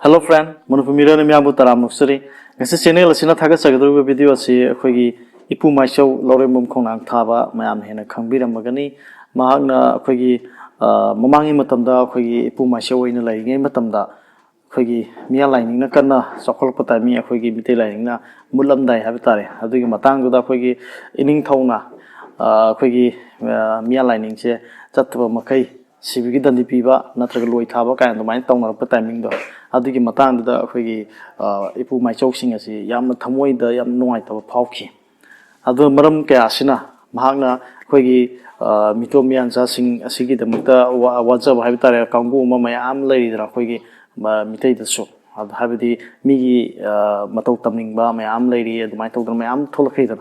Hello friend, Manupur Mirror Miabu Taramusari. This is channel Sina Tagasagadu video see Kogi Ipu my show Loremum Konang Tava, Mayam Hena Kambira Magani, Mahagna Kogi Mamangi Matamda, Kogi Ipu my show in the lay game Matamda, Kogi Mia lining Nakana, Sokolpatami, Kogi Mite lining Mulamdai Habitare, Having Matanguda Kogi Inning Tona, Kogi Mia lining, Chatava Makai. Sibigi dandi piba natraga loi thaba ka ando main tawna pa timing do adugi matang da khoi ipu mai chauksing asi yamna thamoi da yam nuai ta phauki adu maram kya asina mahakna khoi gi mitomian sa sing asigi da mutta wajab habitare kangu ma mayam lei dra khoi gi mitai da so adu habidi mi gi matau tamning ba mayam lei ri adu mai tawdra mayam tholakhai da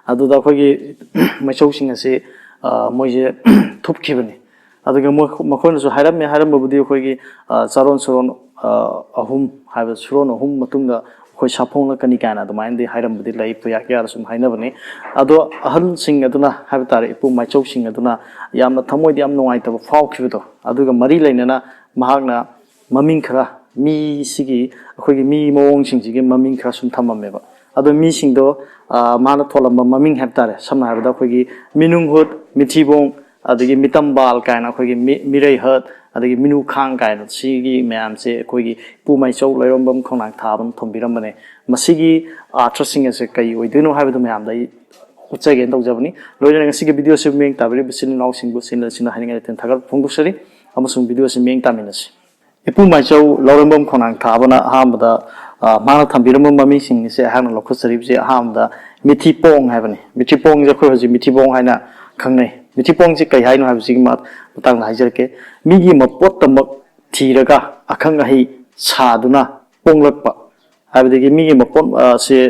adu da khoi gi mai chauksing asi moije thupkhibani aduga makhon so Hairammi Hairammi khoigi charon soron ahum haiba suron ahum matunga khoi saphong kani kana dumain di Hairammi lai puya kya sum haina bani ado ahal sing aduna haiba tare ipu maichau sing aduna yamna thamoi di yam nongai ta phau khibido aduga mari lainana mahakna maming khara mi sigi khoigi mi mawong sing sigi maming khara sum thamameba ado mi sing do mana tholamba maming hab tare samna habda khoigi Meenunghut MEETHIPONG adagi Meetambal kaina khogi MEEREIHAT adagi Meenukhang kaina sigi mayam se khogi pumai chau lairombam khonang thabam thombiram bane masigi atrasing ase kai oidino haibadu mayam dai uchage tawjabani loina sigi video se meng tabri bisin naw singbu sin sina haninga ten thagar phongdusari amasung video se meng taminasi ipumai chau lairombam khonang thabana hamda mana thambiram mami sing se hang lokhosari se hamda MEETHIPONG haibani MEETHIPONG je khoi hoji MEETHIPONG haina khangnai Meethipong si kay haino habisi mat matang na hajarke migi mapot tamak thiraga akhang ahi saduna ponglakpa habidagi migi mapon se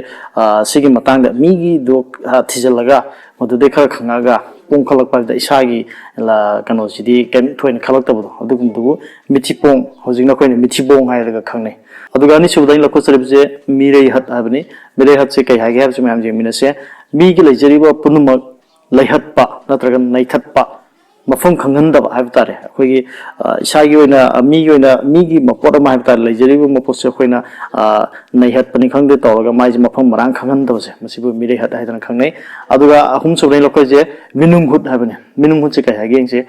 sigi matang da migi do thijalaga madude khara khangaga pongkhalakpa da isagi la kano sidi kem thoin khalaktabu adugum dugu Meethipong hojingna koine Meethibong hairaga khangne aduga ni subdain lakho saribje MEEREIHAT habini MEEREIHAT se kay hage habsi mayam jemina migi lejariba punumak Laihatpa, Natragan Naithatpa, Mafung Kanganda Habitare, Hogi Shagina, Migi, Mapota Mahatar, Lajeribu Maposequina, Naihat Panikang de Toga, Majimapam Marang Kangandos, Masibu MEEREIHAT Haidan Kangne, Aduga, Hum Sovereign Lokaje, Meenunghut Habine, Meenunghut again say,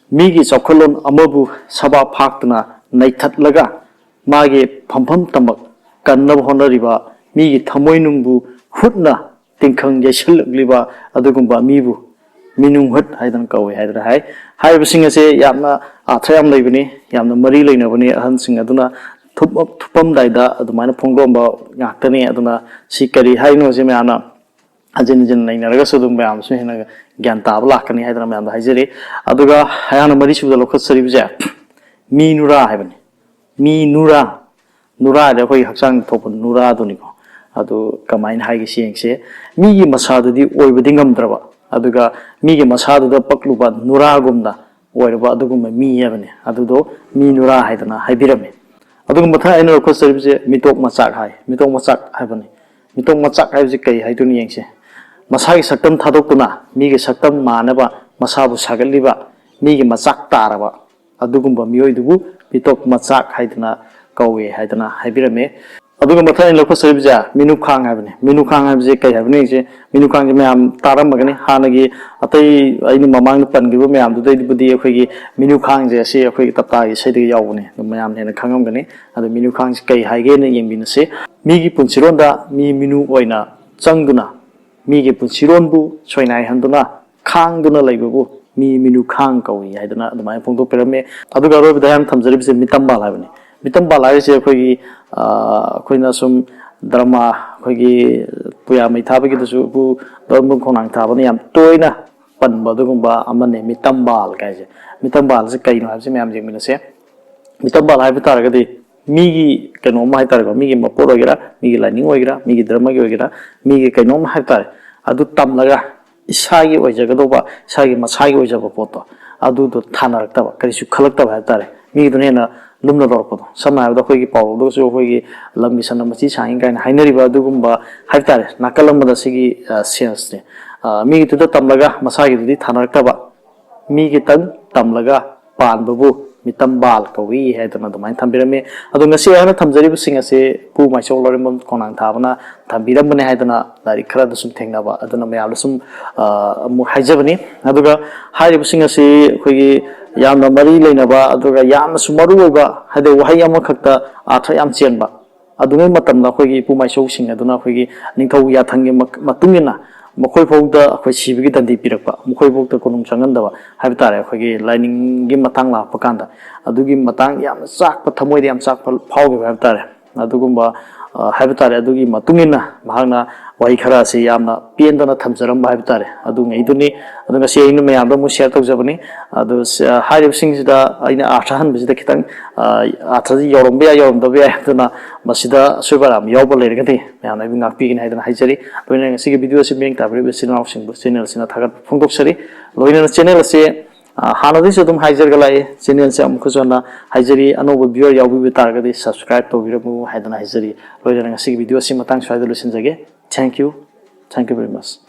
Migi Sokolon Amabu, Saba Partna, Naitat Laga, Magi Pampam Tambak, Kanab Honoriba, Migi Tamoinumbu, Hutna. Tinkang Yashil Liba Adugumba Mibu Meenunghut Haidan Kawi Hydra High High Singer say Yamna Atrayam Labini Yamna Marie Lanavani Hansing Aduna Tupam Daida Adumana Pongomba Yaktani Aduna Sikari Haino Zimiana Ajinijan Nagasudum Bam Swina Ganta Blakani Hydram and Hizeri Aduga Hayana Marishu the local Saribja MEENURA Heaven MEENURA Nura the way Haksang Topan Nura Dunico adu kamain haigi siengse migi masadu di oibadingam draba aduga migi masadu da pakluba nuragumda oirba adugum mi yabane adudo MEENURA haidana haibirame adugum matha aino ko service mitokmachak hai mitokmachak haibane mitokmachak haibse kai haiduni yengse masagi saktam thadokuna migi saktam manaba masabu sagalliba migi machak taraba adugumba miyoidubu mitokmachak haidana kawe haidana haibirame aduga matha in lokho saribja Meenukhang habne Meenukhang habje kai habne je Meenukhang je mayam taram magani hanagi atai aini mamang pangibu mayam du dai budi akhoi Meenukhang je se akhoi tapta gi saidi yawune mayam hena khangam gani adu Meenukhang je kai haige ne yengbina se migi punsironda mi minu oina changduna migi punsiron bu soinai handuna khangduna laibubu mi Meenukhang kawi haidana adumai phongdo perame aduga ro bidayam thamjaribse Meetambal habne Meetambal haise akhoi koina sum drama khogi puya mai thabagi dusu bu dormung khonang thabani yam toina panba dugumba amane Meetambal kaise Meetambal se kaino habse mayam jengmina se Meetambal haiba taragadi migi kano ma haitar migi mapor ogira migi lining ogira migi drama gi ogira migi kaino ma haitar adu tamlaga isagi oijagadoba isagi masagi oijaba poto adu do thanarakta karisu khalakta haitare migi dunena lumna dorpodo samna da khoi gi paw do so khoi gi lammi sanna machi saing kain hainari ba dugumba haitare nakalam da sigi sense ne mi gi tuda tamlaga masagi dudi thanarakta ba mi gi tan tamlaga pan babu Meetambal kawi haidana dumai thambirame adu ngasi ana thamjari sing ase pu maisau lorimam konang thabana thambiramane haidana lari khara da sum thengnaba aduna mayam sum mu haijabani aduga hairi sing ase khogi yamna mari leinaba aduga yamna sumaru oiba hade wahai ama khakta atha yam chenba adungai matamna khogi pu maisau sing aduna khogi ningthau ya thangi matungina मखोई फोगदा अखोई सिबिगी दंदी पिरकपा मखोई फोगदा कोनुम चंगंदबा HYBE तारे अखोगी lining गी मतंग लापा कांदा अदुगी मतंग याम चाकपा थमोइदे याम चाकपा फावगे HYBE तारे अदुगुम्बा HYBE तारे अदुगी मतुंगिना महांगना Y खरा से यामना पेंदना थमजरम HYBE तारे अदुंग इदुनी अदुंगा सेइनु मयामदा मु शेयर तौजबनी अदु हाइब सिंगसिदा आइना आठाहन बिसिदा खितंग आठाजी यौरमबे यौरमदबे अदुना मसिदा सुबराम यौबा लेरगदि मयामना बि ngakpigin haidana haijari loina ngasigi video se meng tabri besinau singbu channel sina thagat phongdoksari loina channel se hanadi se dum haijar galai channel se amku jona haijari anobo viewer yaubi targadi subscribe to biramu haidana haijari loina ngasigi video se matang swaida lusin jage thank you very much